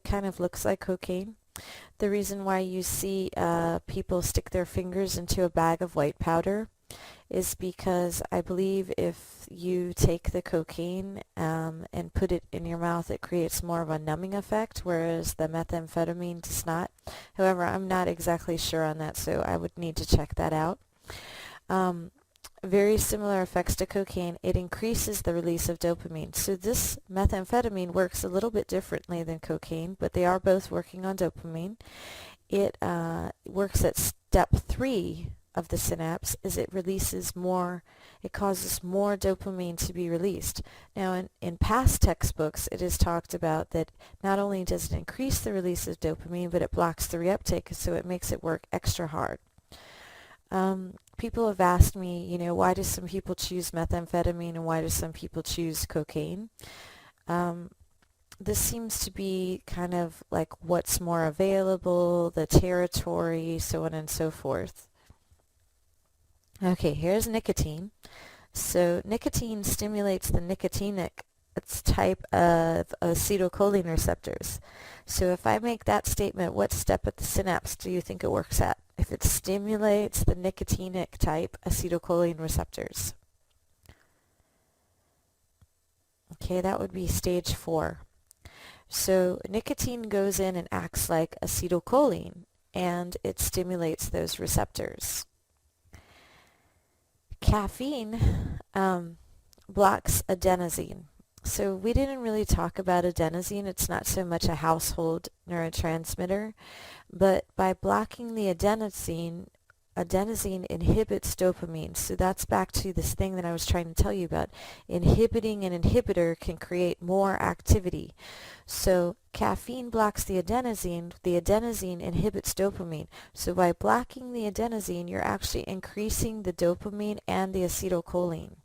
kind of looks like cocaine. The reason why you see people stick their fingers into a bag of white powder is because I believe if you take the cocaine and put it in your mouth, it creates more of a numbing effect, whereas the methamphetamine does not. However, I'm not exactly sure on that, so I would need to check that out. Um, Very similar effects to cocaine. It increases the release of dopamine. So this methamphetamine works a little bit differently than cocaine, but they are both working on dopamine. It works at step 3 of the synapse, is it releases more, it causes more dopamine to be released. Now in past textbooks it is talked about that not only does it increase the release of dopamine, but it blocks the reuptake, so it makes it work extra hard. People have asked me, why do some people choose methamphetamine and why do some people choose cocaine? This seems to be kind of like what's more available, the territory, so on and so forth. Okay, here's nicotine. So nicotine stimulates the nicotinic type of acetylcholine receptors. So if I make that statement, what step at the synapse do you think it works at? If it stimulates the nicotinic type acetylcholine receptors. Okay, that would be stage 4. So nicotine goes in and acts like acetylcholine, and it stimulates those receptors. Caffeine blocks adenosine. So we didn't really talk about adenosine. It's not so much a household neurotransmitter, but by blocking the adenosine inhibits dopamine. So that's back to this thing that I was trying to tell you about. Inhibiting an inhibitor can create more activity. So caffeine blocks the adenosine inhibits dopamine. So by blocking the adenosine, you're actually increasing the dopamine and the acetylcholine.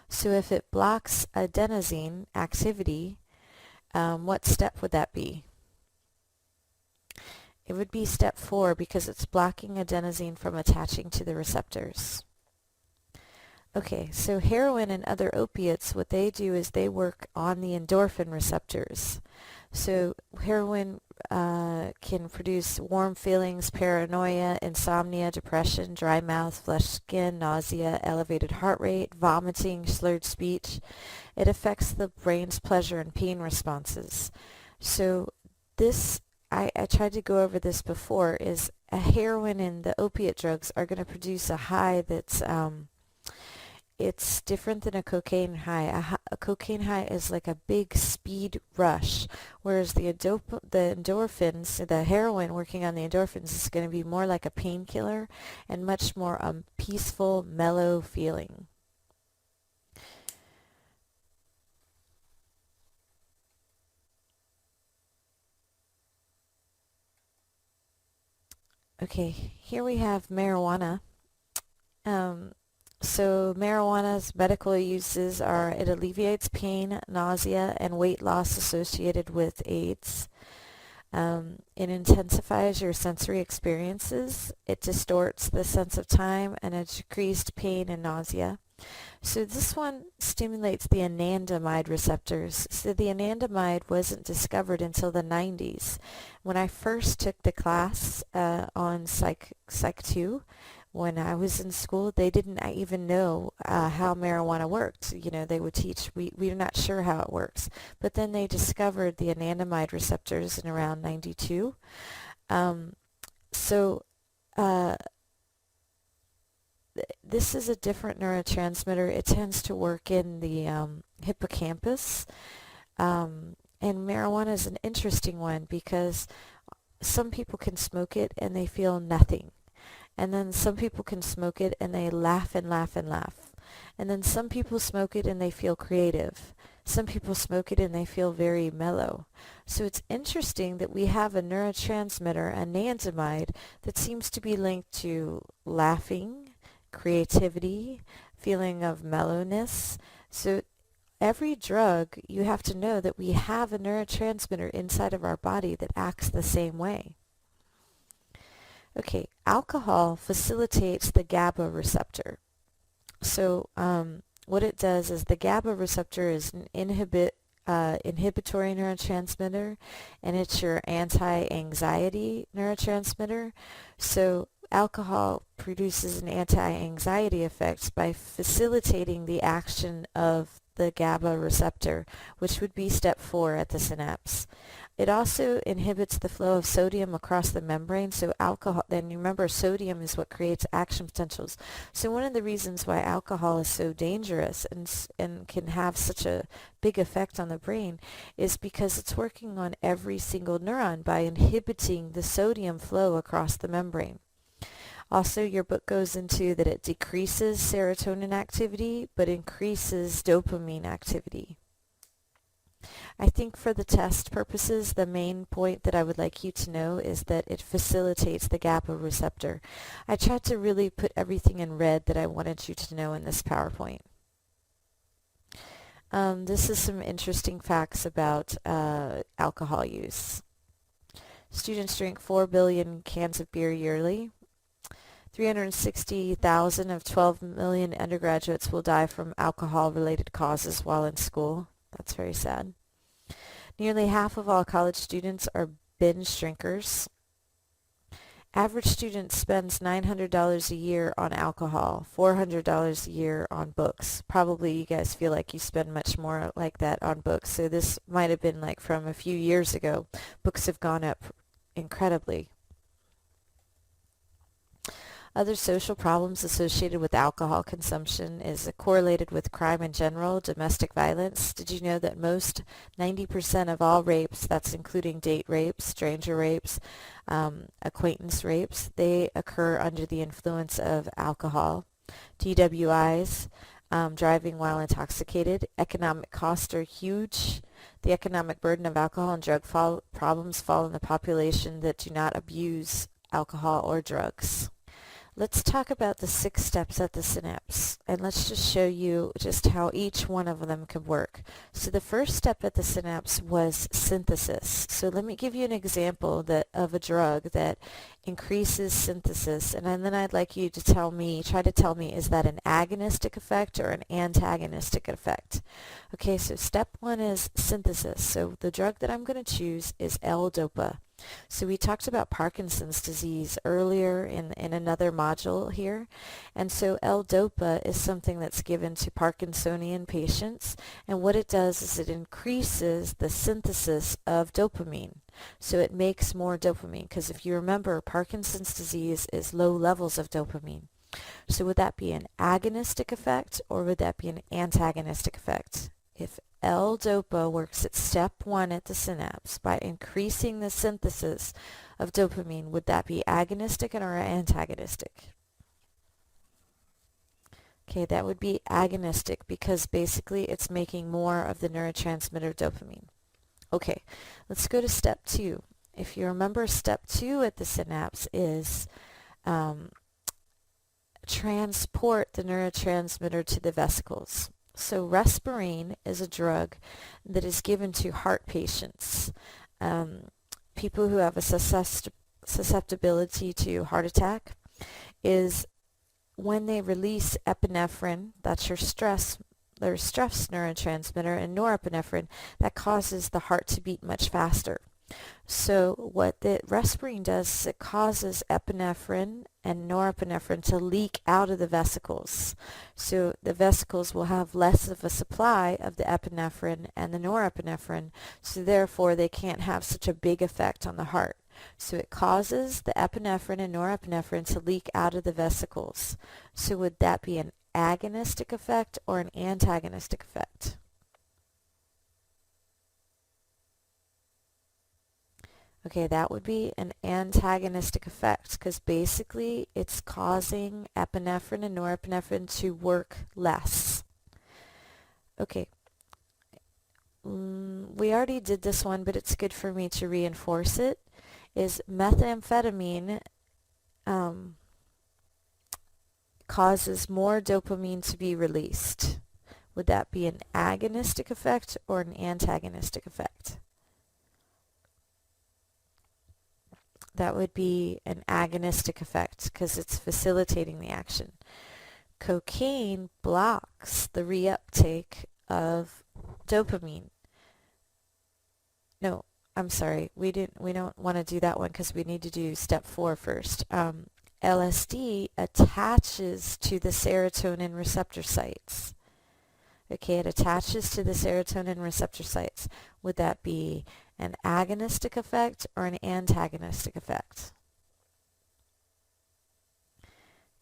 So if it blocks adenosine activity, what step would that be? It would be step 4 because it's blocking adenosine from attaching to the receptors. Okay, so heroin and other opiates, what they do is they work on the endorphin receptors. So heroin can produce warm feelings, paranoia, insomnia, depression, dry mouth, flushed skin, nausea, elevated heart rate, vomiting, slurred speech. It affects the brain's pleasure and pain responses. So this, I tried to go over this before, is a heroin and the opiate drugs are going to produce a high that's it's different than a cocaine high. A cocaine high is like a big speed rush, whereas the endorphins, the heroin working on the endorphins, is going to be more like a painkiller and much more peaceful, mellow feeling. Okay, here we have marijuana. So marijuana's medical uses are it alleviates pain, nausea, and weight loss associated with AIDS. It intensifies your sensory experiences. It distorts the sense of time and it decreased pain and nausea. So this one stimulates the anandamide receptors. So the anandamide wasn't discovered until the 90s. When I first took the class on Psych 2, when I was in school, they didn't even know how marijuana worked. They would teach, we're not sure how it works. But then they discovered the anandamide receptors in around 92. This is a different neurotransmitter. It tends to work in the hippocampus. And marijuana is an interesting one because some people can smoke it and they feel nothing. And then some people can smoke it and they laugh and laugh and laugh. And then some people smoke it and they feel creative. Some people smoke it and they feel very mellow. So it's interesting that we have a neurotransmitter, anandamide, that seems to be linked to laughing, creativity, feeling of mellowness. So every drug, you have to know that we have a neurotransmitter inside of our body that acts the same way. Okay, alcohol facilitates the GABA receptor. So what it does is the GABA receptor is an inhibitory neurotransmitter, and it's your anti-anxiety neurotransmitter. So alcohol produces an anti-anxiety effect by facilitating the action of the GABA receptor, which would be step 4 at the synapse. It also inhibits the flow of sodium across the membrane. So alcohol, then you remember sodium is what creates action potentials. So one of the reasons why alcohol is so dangerous and can have such a big effect on the brain is because it's working on every single neuron by inhibiting the sodium flow across the membrane. Also, your book goes into that it decreases serotonin activity but increases dopamine activity. I think for the test purposes, the main point that I would like you to know is that it facilitates the GABA receptor. I tried to really put everything in red that I wanted you to know in this PowerPoint. This is some interesting facts about alcohol use. Students drink 4 billion cans of beer yearly. 360,000 of 12 million undergraduates will die from alcohol-related causes while in school. That's very sad. Nearly half of all college students are binge drinkers. Average student spends $900 a year on alcohol, $400 a year on books. Probably you guys feel like you spend much more like that on books. So this might have been like from a few years ago. Books have gone up incredibly. Other social problems associated with alcohol consumption is correlated with crime in general, domestic violence. Did you know that 90% of all rapes, that's including date rapes, stranger rapes, acquaintance rapes, they occur under the influence of alcohol. DWIs, driving while intoxicated. Economic costs are huge. The economic burden of alcohol and drug problems fall on the population that do not abuse alcohol or drugs. Let's talk about the 6 steps at the synapse, and let's just show you just how each one of them can work. So the first step at the synapse was synthesis. So let me give you an example of a drug that increases synthesis, and then I'd like you to try to tell me, is that an agonistic effect or an antagonistic effect? Okay, so step 1 is synthesis. So the drug that I'm going to choose is L-DOPA. So we talked about Parkinson's disease earlier in another module here. And so L-DOPA is something that's given to Parkinsonian patients. And what it does is it increases the synthesis of dopamine. So it makes more dopamine. Because if you remember, Parkinson's disease is low levels of dopamine. So would that be an agonistic effect or would that be an antagonistic effect? If L-DOPA works at step 1 at the synapse by increasing the synthesis of dopamine, would that be agonistic or antagonistic? Okay, that would be agonistic because basically it's making more of the neurotransmitter dopamine. Okay, let's go to step 2. If you remember, step 2 at the synapse is transport the neurotransmitter to the vesicles. So Respirine is a drug that is given to heart patients, people who have a susceptibility to heart attack. Is when they release epinephrine, that's their stress neurotransmitter, and norepinephrine, that causes the heart to beat much faster. So what the Respirine does is it causes epinephrine and norepinephrine to leak out of the vesicles. So the vesicles will have less of a supply of the epinephrine and the norepinephrine, so therefore they can't have such a big effect on the heart. So it causes the epinephrine and norepinephrine to leak out of the vesicles. So would that be an agonistic effect or an antagonistic effect? Okay, that would be an antagonistic effect because basically it's causing epinephrine and norepinephrine to work less. Okay, we already did this one, but it's good for me to reinforce it, is methamphetamine causes more dopamine to be released. Would that be an agonistic effect or an antagonistic effect? That would be an agonistic effect because it's facilitating the action. Cocaine blocks the reuptake of dopamine. No, I'm sorry. We don't want to do that one because we need to do step 4 first. LSD attaches to the serotonin receptor sites. Okay, it attaches to the serotonin receptor sites. Would that be an agonistic effect or an antagonistic effect?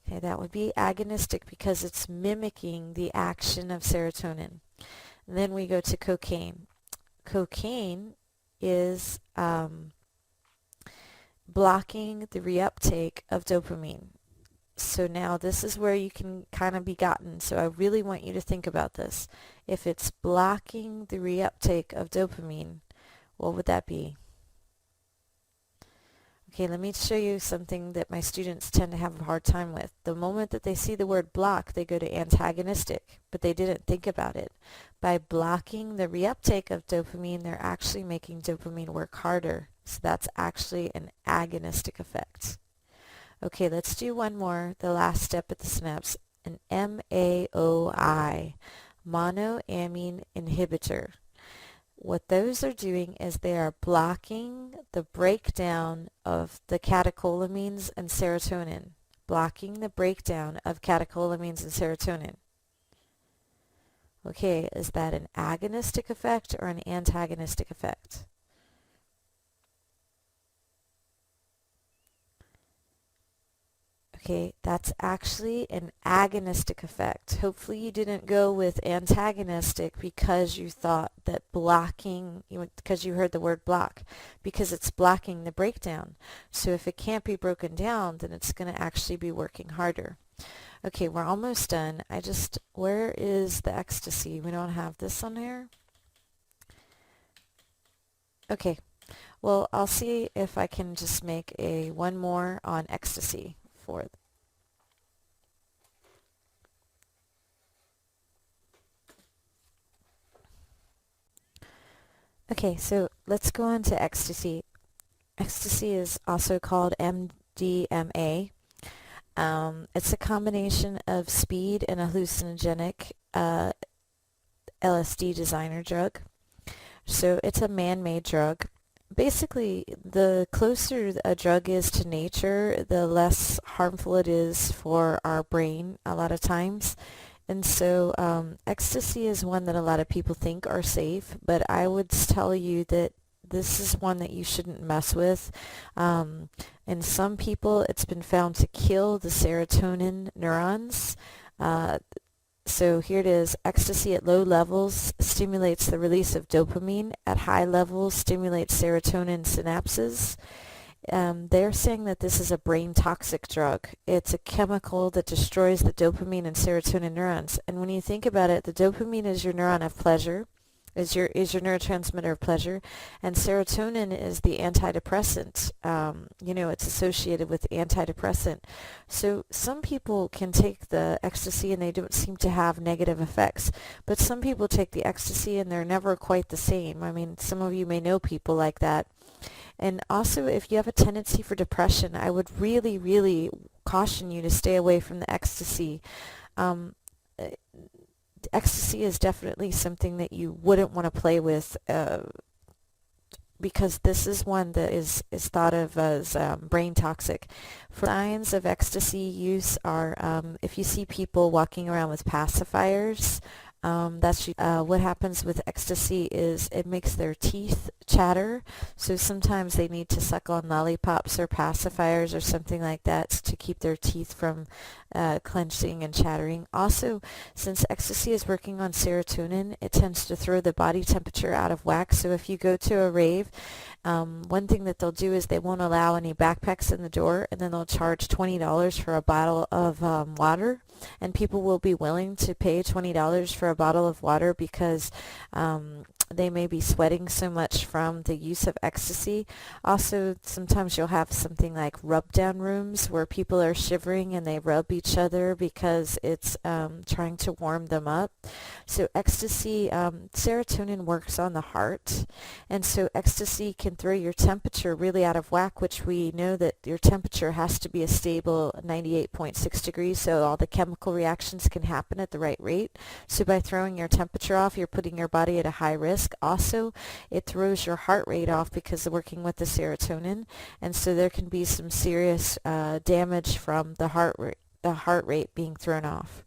Okay, that would be agonistic because it's mimicking the action of serotonin. And then we go to cocaine. Cocaine is blocking the reuptake of dopamine. So now this is where you can kind of be gotten. So I really want you to think about this. If it's blocking the reuptake of dopamine, what would that be? Okay, let me show you something that my students tend to have a hard time with. The moment that they see the word block, they go to antagonistic, but they didn't think about it. By blocking the reuptake of dopamine, they're actually making dopamine work harder. So that's actually an agonistic effect. Okay, let's do one more, the last step at the synapse, an MAOI, monoamine inhibitor. What those are doing is they are blocking the breakdown of the catecholamines and serotonin. Blocking the breakdown of catecholamines and serotonin. Okay, is that an agonistic effect or an antagonistic effect? Okay, that's actually an agonistic effect. Hopefully you didn't go with antagonistic because you thought that blocking, because you heard the word block, because it's blocking the breakdown. So if it can't be broken down, then it's going to actually be working harder. Okay, we're almost done. Where is the ecstasy? We don't have this on here. Okay, well, I'll see if I can just make one more on ecstasy. Okay, so let's go on to ecstasy. Ecstasy is also called MDMA. It's a combination of speed and a hallucinogenic LSD designer drug. So it's a man-made drug. Basically, the closer a drug is to nature, the less harmful it is for our brain a lot of times. And so ecstasy is one that a lot of people think are safe, but I would tell you that this is one that you shouldn't mess with. In some people, it's been found to kill the serotonin neurons. So here it is. Ecstasy at low levels stimulates the release of dopamine. At high levels, stimulates serotonin synapses. They're saying that this is a brain toxic drug. It's a chemical that destroys the dopamine and serotonin neurons. And when you think about it, the dopamine is your neuron of pleasure, is your neurotransmitter of pleasure, and serotonin is the antidepressant. It's associated with antidepressant. So some people can take the ecstasy and they don't seem to have negative effects, but some people take the ecstasy and they're never quite the same. I mean, some of you may know people like that. And also, if you have a tendency for depression, I would really, really caution you to stay away from the ecstasy. Ecstasy is definitely something that you wouldn't want to play with because this is one that is thought of as brain toxic. For signs of ecstasy use are if you see people walking around with pacifiers, that's what happens with ecstasy is it makes their teeth chatter. So sometimes they need to suck on lollipops or pacifiers or something like that to keep their teeth from clenching and chattering. Also, since ecstasy is working on serotonin, it tends to throw the body temperature out of whack. So if you go to a rave, one thing that they'll do is they won't allow any backpacks in the door, and then they'll charge $20 for a bottle of water. And people will be willing to pay $20 for a bottle of water because they may be sweating so much from the use of ecstasy. Also, sometimes you'll have something like rub-down rooms where people are shivering and they rub each other because it's trying to warm them up. So ecstasy, serotonin works on the heart, and so ecstasy can throw your temperature really out of whack, which we know that your temperature has to be a stable 98.6 degrees so all the chemical reactions can happen at the right rate. So by throwing your temperature off, you're putting your body at a high risk. risk. Also, it throws your heart rate off because of working with the serotonin, and so there can be some serious damage from the heart rate being thrown off.